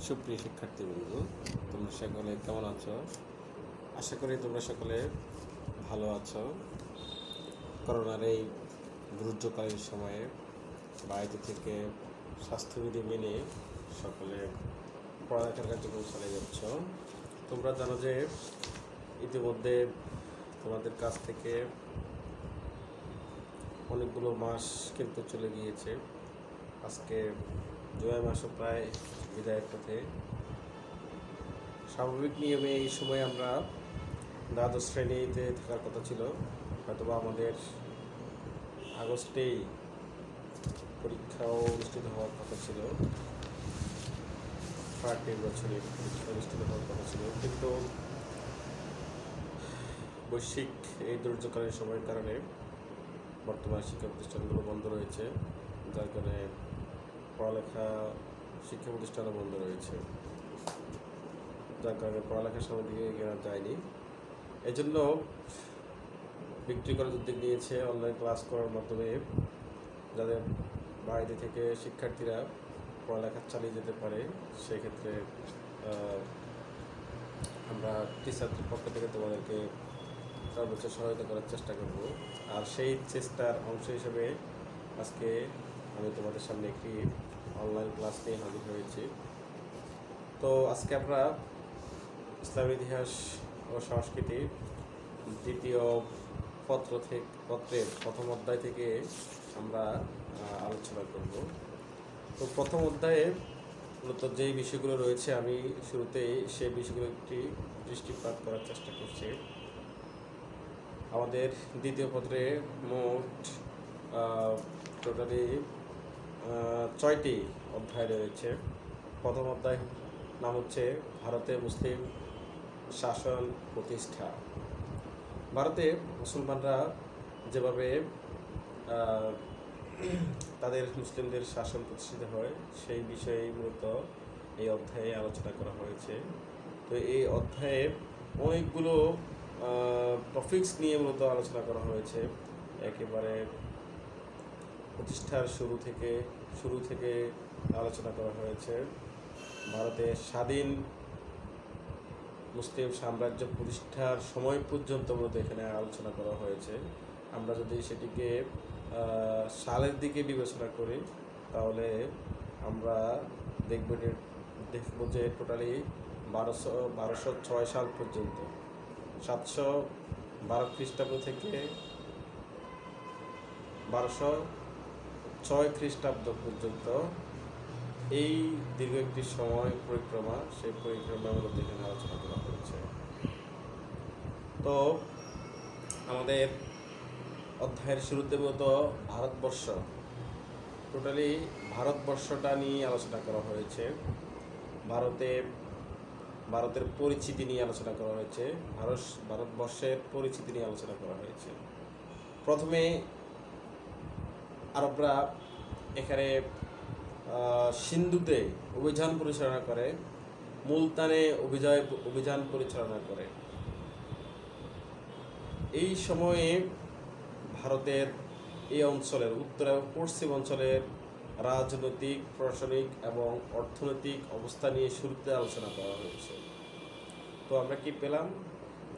সুপ্রিয় শিক্ষার্থীবৃন্দ, তোমরা সকলে কেমন আছো? আশা করি তোমরা সকলে ভালো আছো। করোনার এই দুর্যোগকালীন সময়ে বাড়িতে থেকে স্বাস্থ্যবিধি মেনে সকলে পড়ালেখার কার্যক্রম চালিয়ে যাচ্ছ। তোমরা জানো যে ইতিমধ্যে তোমাদের কাছ থেকে অনেকগুলো মাস কিন্তু চলে গিয়েছে। আজকে জুলাই মাসও প্রায় বিদায়ের পথে। স্বাভাবিক নিয়মে এই সময় আমরা দ্বাদশ শ্রেণীতে থাকার কথা ছিল, হয়তোবা আমাদের আগস্টেই পরীক্ষাও অনুষ্ঠিত হওয়ার কথা ছিল, থার্ড নির্বাচনের পরীক্ষা অনুষ্ঠিত হওয়ার কথা ছিল, কিন্তু বৈশ্বিক এই দুর্যোগকালীন সময়ের কারণে বর্তমানে শিক্ষা প্রতিষ্ঠানগুলো বন্ধ রয়েছে, যার কারণে পড়ালেখা শিক্ষা প্রতিষ্ঠানও বন্ধ রয়েছে, যার কারণে পড়ালেখার সময় দিকে এগিয়ে যায়নি। এই জন্য বিক্রি করার উদ্যোগ নিয়েছে অনলাইন ক্লাস করার মাধ্যমে, যাদের বাড়িতে থেকে শিক্ষার্থীরা পড়ালেখা চালিয়ে যেতে পারে। সেক্ষেত্রে আমরা টিচারদের পক্ষ থেকে তোমাদেরকে সর্বোচ্চ সহায়তা করার চেষ্টা করব। আর সেই চেষ্টার অংশ হিসেবে আজকে আমি তোমাদের সামনে একটি অনলাইন ক্লাস নিয়ে হাজির হয়েছি। তো আজকে আমরা ইসলামের ইতিহাস ও সংস্কৃতি দ্বিতীয় পত্রের প্রথম অধ্যায় থেকে আমরা আলোচনা করব। তো প্রথম অধ্যায়ে মূলত যেই বিষয়গুলো রয়েছে আমি শুরুতেই সেই বিষয়গুলো একটি দৃষ্টিপাত করার চেষ্টা করছি। আমাদের দ্বিতীয় পত্রে মোট টোটালি 6টি অধ্যায় রয়েছে। প্রথম অধ্যায় নাম হচ্ছে ভারতে মুসলিম শাসন প্রতিষ্ঠা। ভারতে মুসলমানরা যেভাবে তাদের মুসলিমদের শাসন প্রতিষ্ঠিত হয় সেই বিষয়ে মূলত এই অধ্যায়ে আলোচনা করা হয়েছে। তো এই অধ্যায়ে অনেকগুলো টপিকস নিয়ে মূলত আলোচনা করা হয়েছে। একেবারে প্রতিষ্ঠার শুরু থেকে আলোচনা করা হয়েছে। ভারতের স্বাধীন মুসলিম সাম্রাজ্য প্রতিষ্ঠার সময় পর্যন্ত মূলত এখানে আলোচনা করা হয়েছে। আমরা যদি সেটিকে সালের দিকে বিবেচনা করি তাহলে আমরা দেখব যে টোটালি 1206 সাল পর্যন্ত, 712 খ্রিস্টাব্দ থেকে 1206 খ্রিস্টাব্দ পর্যন্ত এই দীর্ঘ একটি সময় পরিক্রমা, সেই পরিক্রমাগুলো এখানে আলোচনা করা হয়েছে। তো আমাদের অধ্যায়ের শুরুতে মূলত ভারতবর্ষটা নিয়ে আলোচনা করা হয়েছে। ভারতের পরিচিতি নিয়ে আলোচনা করা হয়েছে। ভারতবর্ষের পরিচিতি নিয়ে আলোচনা করা হয়েছে। প্রথমে আরবরা এখানে সিন্ধুতে অভিযান পরিচালনা করে, মুলতানে অভিযান পরিচালনা করে। এই সময়ে ভারতের এই অঞ্চলের উত্তর এবং পশ্চিম অঞ্চলের রাজনৈতিক, প্রশাসনিক এবং অর্থনৈতিক অবস্থা নিয়ে শুরুতে আলোচনা করা হয়েছে। তো আমরা কি পেলাম?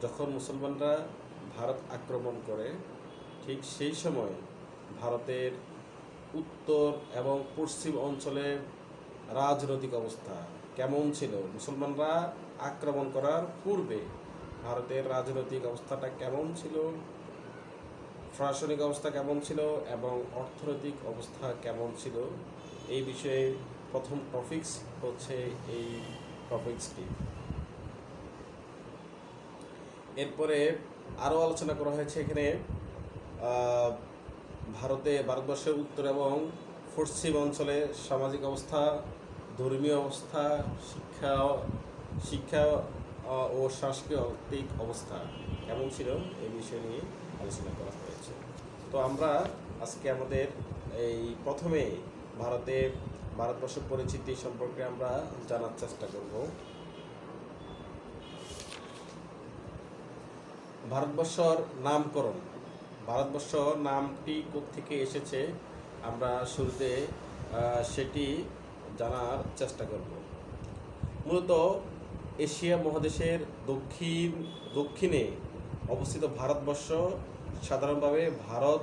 যখন মুসলমানরা ভারত আক্রমণ করে, ঠিক সেই সময় ভারতের উত্তর এবং পশ্চিম অঞ্চলের রাজনৈতিক অবস্থা কেমন ছিল, মুসলমানরা আক্রমণ করার পূর্বে ভারতের রাজনৈতিক অবস্থাটা কেমন ছিল, প্রশাসনিক অবস্থা কেমন ছিল এবং অর্থনৈতিক অবস্থা কেমন ছিল, এই বিষয়ে প্রথম টপিকস হচ্ছে এই টপিকসটি। এরপরে আরও আলোচনা করা হয়েছে এখানে ভারতবর্ষের উত্তর এবং পশ্চিম অঞ্চলে সামাজিক অবস্থা, ধর্মীয় অবস্থা, শিক্ষা ও সাংস্কৃতিক অবস্থা কেমন ছিল এই বিষয় নিয়ে আলোচনা করা হয়েছে। তো আমরা আজকে আমাদের এই প্রথমে ভারতবর্ষের পরিচিতি সম্পর্কে আমরা জানার চেষ্টা করব। ভারতবর্ষর নামকরণ, ভারতবর্ষ নামটি কোত্থেকে এসেছে আমরা শুরুতে সেটি জানার চেষ্টা করব। মূলত এশিয়া মহাদেশের দক্ষিণে অবস্থিত ভারতবর্ষ সাধারণভাবে ভারত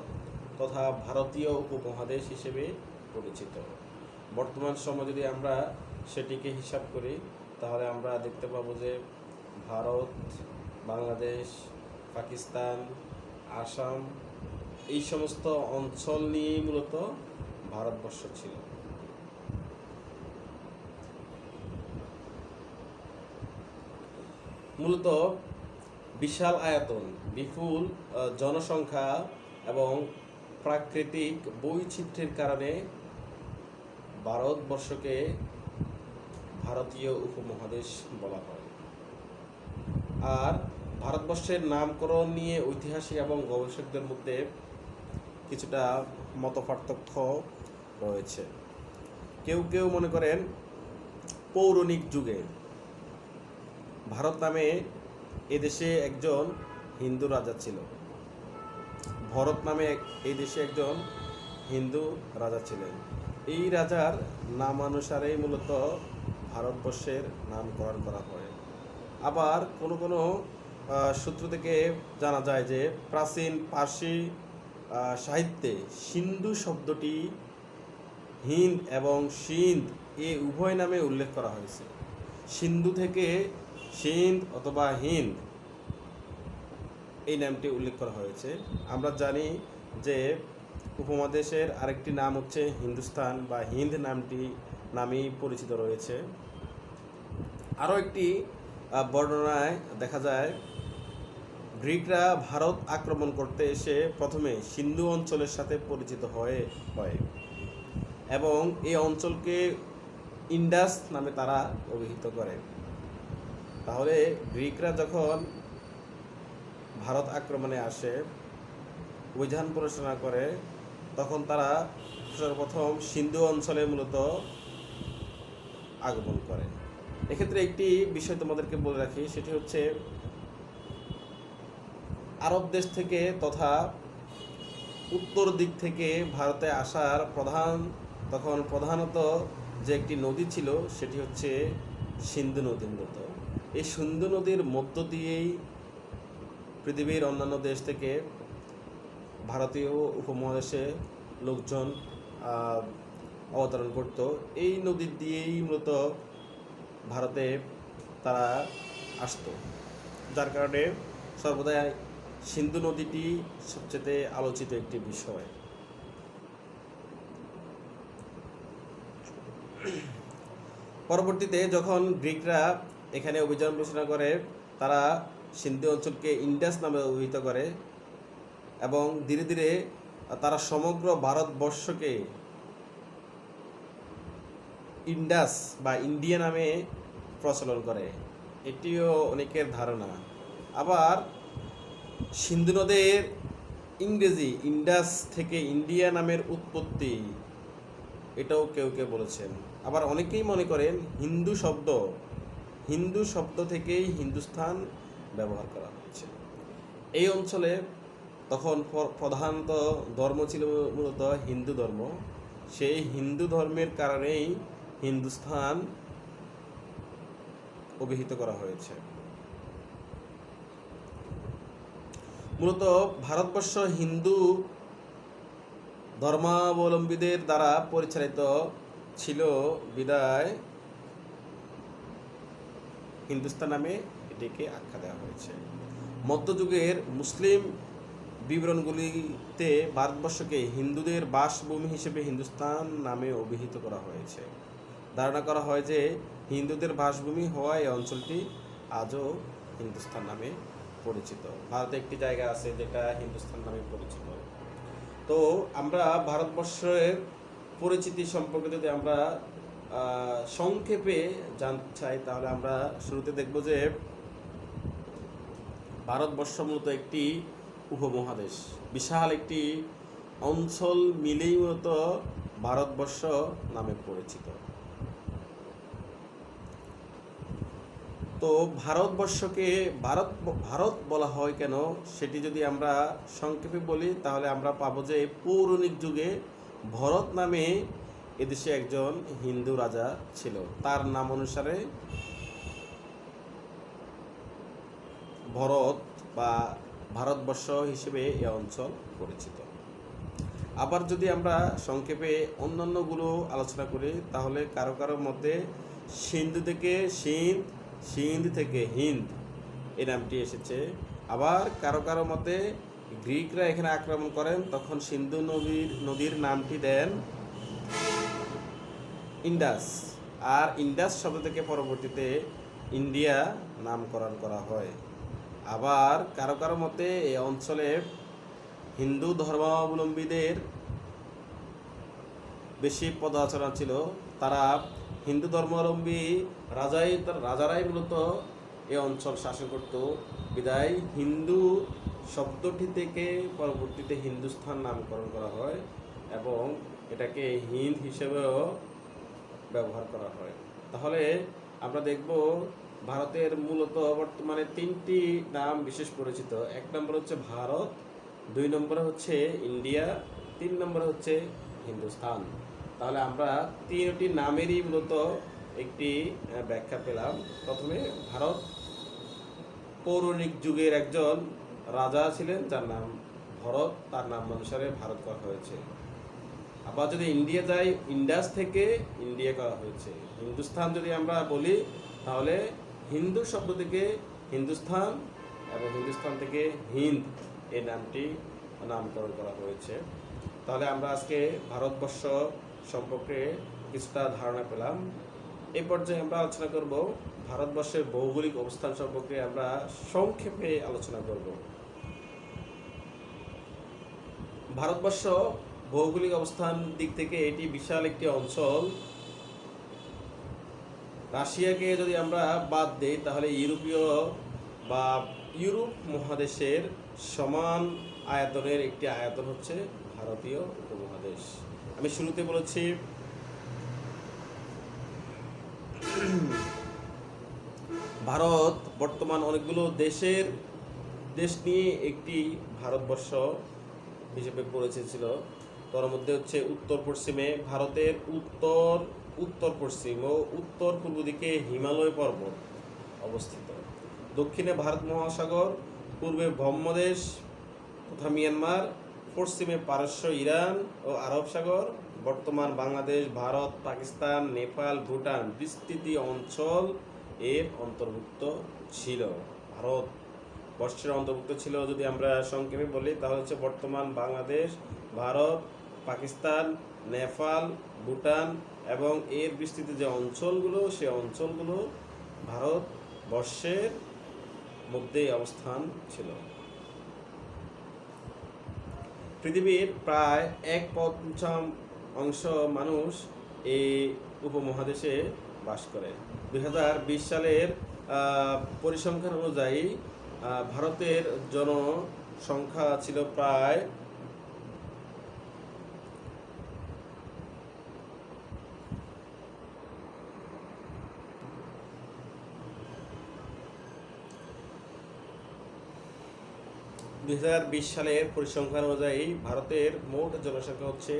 তথা ভারতীয় উপমহাদেশ হিসেবে পরিচিত। বর্তমান সময়ে যদি আমরা সেটিকে হিসাব করি তাহলে আমরা দেখতে পাবো যে ভারত, বাংলাদেশ, পাকিস্তান, আসাম এই সমস্ত অঞ্চল নিয়েই মূলত ভারতবর্ষ ছিল। মূলত বিশাল আয়তন, বিপুল জনসংখ্যা এবং প্রাকৃতিক বৈচিত্র্যের কারণে ভারতবর্ষকে ভারতীয় উপমহাদেশ বলা হয়। আর ভারতবর্ষের নামকরণ নিয়ে ঐতিহাসিক এবং গবেষকদের মধ্যে কিছুটা মতপার্থক্য রয়েছে। কেউ কেউ মনে করেন পৌরাণিক যুগে ভারত নামে এদেশে একজন হিন্দু রাজা ছিল। ভরত নামে এই দেশে একজন হিন্দু রাজা ছিলেন। এই রাজার নামানুসারেই মূলত ভারতবর্ষের নামকরণ করা হয়। আবার কোনো কোনো সূত্র থেকে জানা যায় যে প্রাচীন পার্সি সাহিত্যে সিন্ধু শব্দটি হিন্দ এবং সিন্ধ এ উভয় নামে উল্লেখ করা হয়েছে। সিন্ধু থেকে সিন্ধ অথবা হিন্দ এই নামটি উল্লেখ করা হয়েছে। আমরা জানি যে উপমহাদেশের আরেকটি নাম হচ্ছে হিন্দুস্তান বা হিন্দ নামেই পরিচিত রয়েছে। আরও একটি বর্ণনায় দেখা যায় গ্রিকরা ভারত আক্রমণ করতে এসে প্রথমে সিন্ধু অঞ্চলের সাথে পরিচিত হয় এবং এই অঞ্চলকে ইন্ডাস নামে তারা অভিহিত করে। তাহলে গ্রিকরা যখন ভারত আক্রমণে আসে, অভিযান পরিচালনা করে, তখন তারা সর্বপ্রথম সিন্ধু অঞ্চলে মূলত আগমন করে। এক্ষেত্রে একটি বিষয় তোমাদেরকে বলে রাখি, সেটি হচ্ছে আরব দেশ থেকে তথা উত্তর দিক থেকে ভারতে আসার প্রধানত যে একটি নদী ছিল সেটি হচ্ছে সিন্ধু নদী। মূলত এই সিন্ধু নদীর মধ্য দিয়েই পৃথিবীর অন্যান্য দেশ থেকে ভারতীয় উপমহাদেশে লোকজন অবতরণ করত। এই নদী দিয়েই মূলত ভারতে তারা আসতো, যার কারণে সর্বদাই সিন্ধু নদীটি সবচেয়ে আলোচিত একটি বিষয়। পরবর্তীতে যখন গ্রিকরা এখানে অভিযান পরিচালনা করে, তারা সিন্ধু অঞ্চলকে ইন্ডাস নামে অভিহিত করে এবং ধীরে ধীরে তারা সমগ্র ভারতবর্ষকে ইন্ডাস বা ইন্ডিয়া নামে প্রচলন করে, এটিও অনেকের ধারণা। আবার সিন্ধু নদের ইংরেজি ইন্ডাস থেকে ইন্ডিয়া নামের উৎপত্তি, এটাও কেউ কেউ বলেছেন। আবার অনেকেই মনে করেন হিন্দু শব্দ থেকেই হিন্দুস্তান ব্যবহার করা হচ্ছে। এই অঞ্চলে তখন প্রধানত ধর্ম ছিল মূলত হিন্দু ধর্ম। সেই হিন্দু ধর্মের কারণেই হিন্দুস্তান অভিহিত করা হয়েছে। মূলত ভারতবর্ষ হিন্দু ধর্মাবলম্বীদের দ্বারা পরিচালিত ছিল বিদায় হিন্দুস্তান নামে এটিকে আখ্যা দেওয়া হয়েছে। মধ্যযুগের মুসলিম বিবরণগুলিতে ভারতবর্ষকে হিন্দুদের বাসভূমি হিসেবে হিন্দুস্তান নামে অভিহিত করা হয়েছে। ধারণা করা হয় যে হিন্দুদের বাসভূমি হওয়া এই অঞ্চলটি আজও হিন্দুস্তান নামে পরিচিত। ভারতে একটি জায়গা আছে যেটা হিন্দুস্তান নামে পরিচিত। তো আমরা ভারতবর্ষের পরিচিতি সম্পর্কে যদি আমরা সংক্ষেপে জানতে চাই, তাহলে আমরা শুরুতে দেখব যে ভারতবর্ষ মূলত একটি উপমহাদেশ, বিশাল একটি অঞ্চল মিলেই মূলত ভারতবর্ষ নামে পরিচিত। তো ভারতবর্ষকে ভারত বলা হয় কেন, সেটি যদি আমরা সংক্ষেপে বলি তাহলে আমরা পাবো যে পৌরাণিক যুগে ভরত নামে এদেশে একজন হিন্দু রাজা ছিল। তার নাম অনুসারে ভারত বা ভারতবর্ষ হিসেবে এই অঞ্চল পরিচিত। আবার যদি আমরা সংক্ষেপে অন্যান্যগুলো আলোচনা করি, তাহলে কারো কারোর মধ্যে সিন্ধু থেকে সিন্ধ, সিন্ধ থেকে হিন্দ এই নামটি এসেছে। আবার কারো কারো মতে গ্রিকরা এখানে আক্রমণ করেন, তখন সিন্ধু নদীর নামটি দেন ইন্ডাস, আর ইন্ডাস শব্দ থেকে পরবর্তীতে ইন্ডিয়া নামকরণ করা হয়। আবার কারো কারো মতে এই অঞ্চলে হিন্দু ধর্মাবলম্বীদের বেশি পদাচরণ ছিল। তারা হিন্দু ধর্মাবলম্বী রাজারাই মূলত এই অঞ্চল শাসন করত, বিদায় হিন্দু শব্দটি থেকে পরবর্তীতে হিন্দুস্থান নামকরণ করা হয় এবং এটাকে হিন্দ হিসেবেও ব্যবহার করা হয়। তাহলে আমরা দেখব ভারতের মূলত বর্তমানে তিনটি নাম বিশেষ পরিচিত। এক নম্বর হচ্ছে ভারত, দুই নম্বরে হচ্ছে ইন্ডিয়া, তিন নম্বরে হচ্ছে হিন্দুস্তান। তাহলে আমরা তিনটি নামেরই মূলত একটি ব্যাখ্যা পেলাম। প্রথমে ভারত পৌরাণিক যুগের একজন রাজা ছিলেন যার নাম ভরত, তার নাম অনুসারে ভারত করা হয়েছে। আবার যদি ইন্ডিয়া যাই, ইন্ডাস থেকে ইন্ডিয়া করা হয়েছে। হিন্দুস্তান যদি আমরা বলি, তাহলে হিন্দু শব্দ থেকে হিন্দুস্তান এবং হিন্দুস্তান থেকে হিন্দ এই নামটি নামকরণ করা হয়েছে। তাহলে আমরা আজকে ভারতবর্ষ সম্পর্কে কিছুটা ধারণা পেলাম। এই পর্যায়ে আমরা আলোচনা করব ভারতবর্ষের ভৌগোলিক অবস্থান সম্পর্কে আমরা সংক্ষেপে আলোচনা করব। ভারতবর্ষ ভৌগোলিক অবস্থান দিক থেকে এটি বিশাল একটি অঞ্চল। রাশিয়াকে যদি আমরা বাদ দেই, তাহলে ইউরোপ মহাদেশের সমান আয়তনের একটি আয়তন হচ্ছে ভারতীয় উপমহাদেশ। আমি শুরুতে বলেছি ভারত বর্তমান অনেকগুলো দেশ নিয়ে একটি ভারতবর্ষ হিসেবে পরিচিত ছিল। তার মধ্যে হচ্ছে উত্তর পশ্চিমে ভারতের উত্তর পশ্চিম ও উত্তর পূর্ব দিকে হিমালয় পর্বত অবস্থিত, দক্ষিণে ভারত মহাসাগর, পূর্বে ব্রহ্মদেশ তথা মিয়ানমার, পশ্চিমে পারস্য, ইরান ও আরব সাগর, বর্তমান বাংলাদেশ, ভারত, পাকিস্তান, নেপাল, ভুটান বিস্তৃত অঞ্চল এর অন্তর্ভুক্ত ছিল। ভারতবর্ষের অন্তর্ভুক্ত ছিল যদি আমরা সংক্ষেপে বলি, তাহলে হচ্ছে বর্তমান বাংলাদেশ, ভারত, পাকিস্তান, নেপাল, ভুটান এবং এর বিস্তৃত যে অঞ্চলগুলো, সে অঞ্চলগুলো ভারতবর্ষের মধ্যেই অবস্থান ছিল। পৃথিবীর প্রায় 1/5 অংশ মানুষ এই উপমহাদেশে বাস করে। 2020 সালের পরিসংখ্যান অনুযায়ী ভারতের জনসংখ্যা ছিল প্রায় 2020 সালের পরিসংখ্যান অনুযায়ী ভারতের মোট জনসংখ্যা হচ্ছে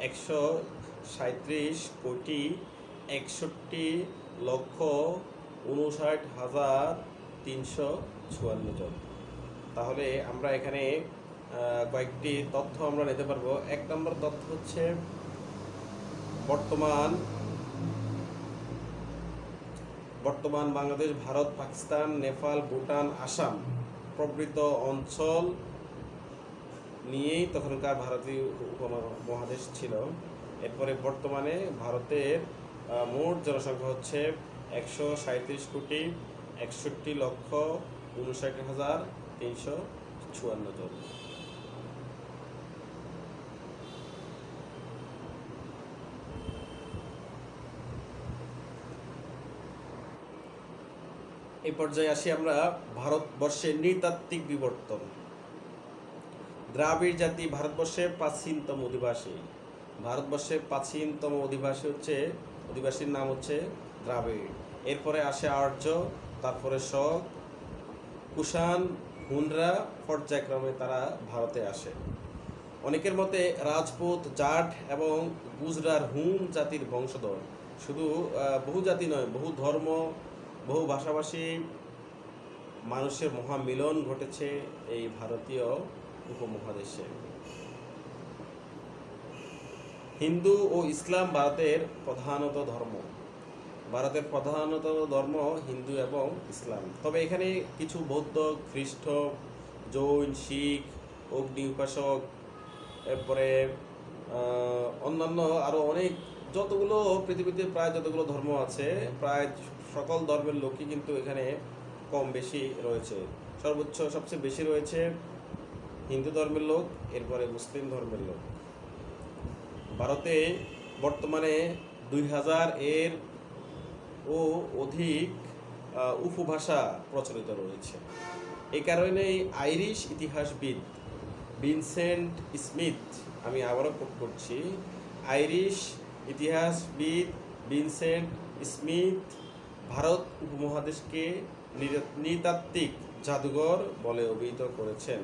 137,61,354 জন। তাহলে আমরা এখানে কয়েকটি তথ্য আমরা নিতে পারবো। এক নম্বর তথ্য হচ্ছে বর্তমান বাংলাদেশ, ভারত, পাকিস্তান, নেপাল, ভুটান, আসাম প্রভৃত অঞ্চল নিয়েই তখনকার ভারতীয় উপমহাদেশ ছিল। এরপরে বর্তমানে ভারতের মোট জনসংখ্যা হচ্ছে 137,61,59,354 জন। এই পর্যায়ে আসি আমরা ভারতবর্ষের নৃতাত্ত্বিক বিবর্তন। দ্রাবিড় জাতি ভারতবর্ষের প্রাচীনতম অধিবাসী। ভারতবর্ষের প্রাচীনতম অধিবাসীর নাম হচ্ছে দ্রাবিড়। এরপরে আসে আর্য, তারপরে শক, কুষাণ, হুনরা, পর্যায়ক্রমে তারা ভারতে আসে। অনেকের মতে রাজপুত, জাট এবং গুজরার হুন জাতির বংশধর। শুধু বহু জাতি নয়, বহু ধর্ম, বহু ভাষাভাষী মানুষের মহামিলন ঘটেছে এই ভারতীয় উপমহাদেশে। হিন্দু ও ইসলাম ভারতের প্রধানত ধর্ম হিন্দু এবং ইসলাম। তবে এখানে কিছু বৌদ্ধ, খ্রিস্ট, জৈন, শিখ, অগ্নি উপাসক, এরপরে অন্যান্য আরও অনেক যতগুলো পৃথিবীতে প্রায় যতগুলো ধর্ম আছে, প্রায় সকল ধর্মের লোকই কিন্তু এখানে কম বেশি রয়েছে। সবচেয়ে বেশি রয়েছে হিন্দু ধর্মের লোক, এরপরে মুসলিম ধর্মের লোক। ভারতে বর্তমানে 2000 এর ও অধিক উপভাষা প্রচলিত রয়েছে। এই কারণেই আইরিশ ইতিহাসবিদ ভিনসেন্ট স্মিথ, আমি আবারও কোট করছি, আইরিশ ইতিহাসবিদ ভিনসেন্ট স্মিথ ভারত উপমহাদেশকে নৃতাত্ত্বিক জাদুঘর বলে অভিহিত করেছেন।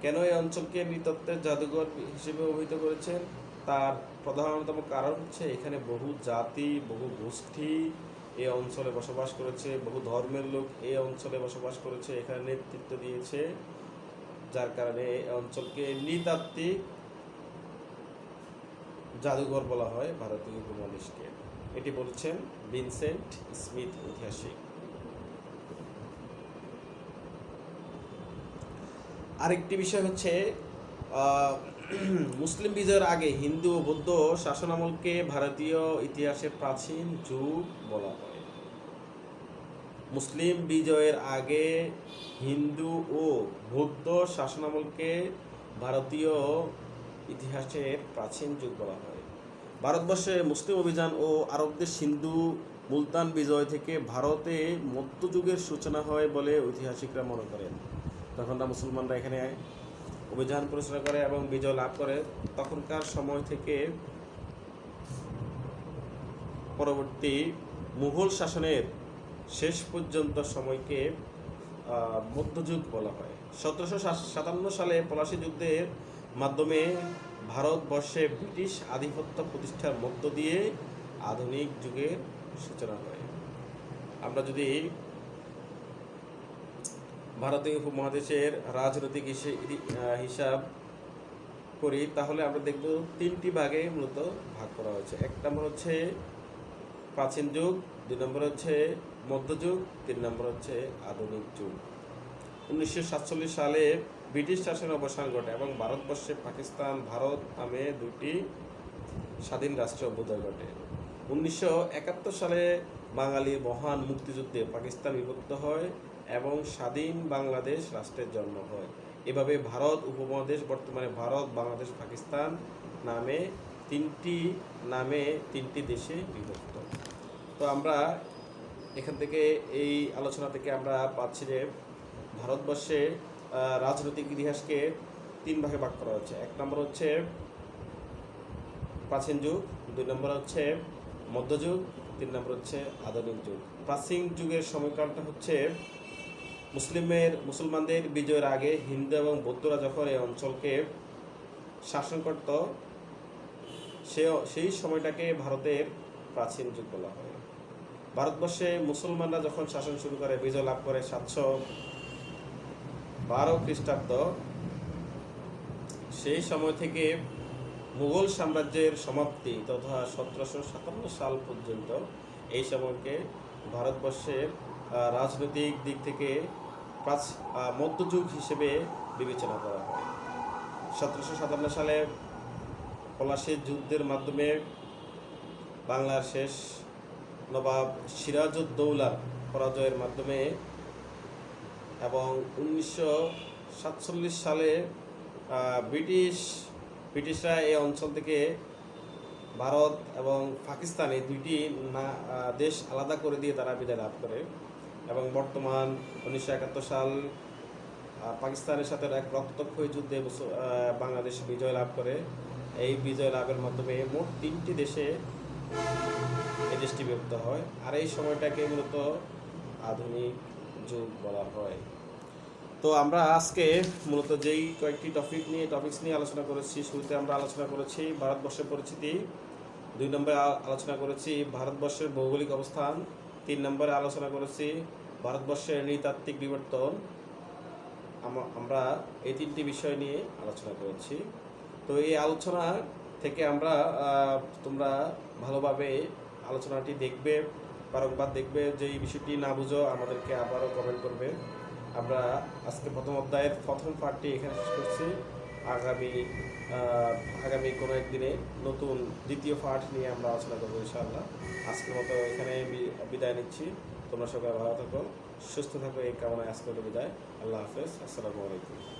কেন এই অঞ্চলকে নৃতত্ত্বের জাদুঘর হিসেবে অভিহিত করেছেন? তার প্রধানতম কারণ হচ্ছে এখানে বহু জাতি, বহু গোষ্ঠী এই অঞ্চলে বসবাস করেছে, বহু ধর্মের লোক এই অঞ্চলে বসবাস করেছে, এখানে নেতৃত্ব দিয়েছে, যার কারণে এই অঞ্চলকে নৃতাত্ত্বিক জাদুঘর বলা হয় ভারতীয় উপমহাদেশকে। এটি বলছেন ভিনসেন্ট স্মিথ ঐতিহাসিক। আরেকটি বিষয় হচ্ছে মুসলিম বিজয়ের আগে হিন্দু ও বৌদ্ধ শাসনামলকে ভারতীয় ইতিহাসের প্রাচীন যুগ বলা হয়। মুসলিম বিজয়ের আগে হিন্দু ও বৌদ্ধ শাসনামলকে ভারতীয় ইতিহাসের প্রাচীন যুগ বলা হয়। ভারতবর্ষে মুসলিম অভিযান ও আরবদের সিন্ধু মুলতান বিজয় থেকে ভারতে মধ্যযুগের সূচনা হয় বলে ঐতিহাসিকরা মনে করেন। তখন মুসলমানরা এখানে অভিযান পরিচালনা করে এবং বিজয় লাভ করে, তখনকার সময় থেকে পরবর্তী মুঘল শাসনের শেষ পর্যন্ত সময়কে মধ্যযুগ বলা হয়। 1757 সালে পলাশী যুদ্ধের মাধ্যমে ভারতবর্ষে ব্রিটিশ আধিপত্য প্রতিষ্ঠার মধ্য দিয়ে আধুনিক যুগের সূচনা হয়। আমরা যদি ভারতীয় উপমহাদেশের রাজনৈতিক হিসাব করি তাহলে আমরা দেখব 3টি ভাগে মূলত ভাগ করা হয়েছে। 1 নম্বর হচ্ছে প্রাচীন যুগ, 2 নম্বর হচ্ছে মধ্যযুগ, 3 নম্বর হচ্ছে আধুনিক যুগ। 1947 সালে ব্রিটিশ শাসনের অবসান ঘটে এবং ভারতবর্ষে পাকিস্তান ভারত নামে 2টি স্বাধীন রাষ্ট্রের অভ্যুদয় ঘটে। 1971 সালে বাঙালির মহান মুক্তিযুদ্ধে পাকিস্তান বিভক্ত হয় এবং স্বাধীন বাংলাদেশ রাষ্ট্রের জন্ম হয়। এভাবে ভারত উপমহাদেশ বর্তমানে ভারত, বাংলাদেশ, পাকিস্তান নামে তিনটি দেশে বিভক্ত। তো আমরা এখান থেকে এই আলোচনা থেকে আমরা পাচ্ছি যে ভারতবর্ষে রাজনৈতিক ইতিহাসকে 3 ভাগে ভাগ করা হচ্ছে। 1 নম্বর হচ্ছে প্রাচীন যুগ, 2 নম্বর হচ্ছে মধ্যযুগ, 3 নম্বর হচ্ছে আধুনিক যুগ। প্রাচীন যুগের সময়কালটা হচ্ছে মুসলমানদের বিজয়ের আগে হিন্দু এবং বৌদ্ধরা যখন এই অঞ্চলকে শাসন করত, সেই সময়টাকে ভারতের প্রাচীন যুগ বলা হয়। ভারতবর্ষে মুসলমানরা যখন শাসন শুরু করে, বিজয় লাভ করে 712 খ্রিস্টাব্দ, সেই সময় থেকে মুঘল সাম্রাজ্যের সমাপ্তি তথা 1757 সাল পর্যন্ত এই সময়কে ভারতবর্ষের রাজনৈতিক দিক থেকে মধ্যযুগ হিসেবে বিবেচনা করা হয়। 1757 সালে পলাশীর যুদ্ধের মাধ্যমে বাংলার শেষ নবাব সিরাজউদ্দৌলার পরাজয়ের মাধ্যমে এবং 1947 সালে ব্রিটিশরা এই অঞ্চল থেকে ভারত এবং পাকিস্তান এই 2টি দেশ আলাদা করে দিয়ে তারা বিদায় লাভ করে এবং বর্তমান 1971 সাল পাকিস্তানের সাথে এক রক্তক্ষয়ী যুদ্ধে বাংলাদেশ বিজয় লাভ করে। এই বিজয় লাভের মাধ্যমে মোট 3টি দেশে এই দেশটি বিভক্ত হয়, আর এই সময়টাকে মূলত আধুনিক যুগ বলা হয়। তো আমরা আজকে মূলত যেই কয়েকটি টপিকস নিয়ে আলোচনা করেছি, শুরুতে আমরা আলোচনা করেছি ভারতবর্ষের পরিচিতি, 2 নম্বরে আলোচনা করেছি ভারতবর্ষের ভৌগোলিক অবস্থান, 3 নম্বরে আলোচনা করেছি ভারতবর্ষের নৃতাত্ত্বিক বিবর্তন। আমরা এই 3টি বিষয় নিয়ে আলোচনা করেছি। তো এই আলোচনা থেকে আমরা তোমরা ভালোভাবে আলোচনাটি দেখবে, বারংবার দেখবে। যে এই বিষয়টি না বুঝো আমাদেরকে আবারও কমেন্ট করবে। আমরা আজকে প্রথম অধ্যায়ের প্রথম পার্টটি এখানে শেষ করছি। আগামী কোনো একদিনে নতুন দ্বিতীয় পার্ট নিয়ে আমরা আলোচনা করবো ইনশাআল্লাহ। আজকের মতো এখানে বিদায় নিচ্ছি। তোমরা সবাই ভালো থাকো, সুস্থ থাকো, এই কামনায় আজকের মতো বিদায়। আল্লাহ হাফেজ, আসসালামু আলাইকুম।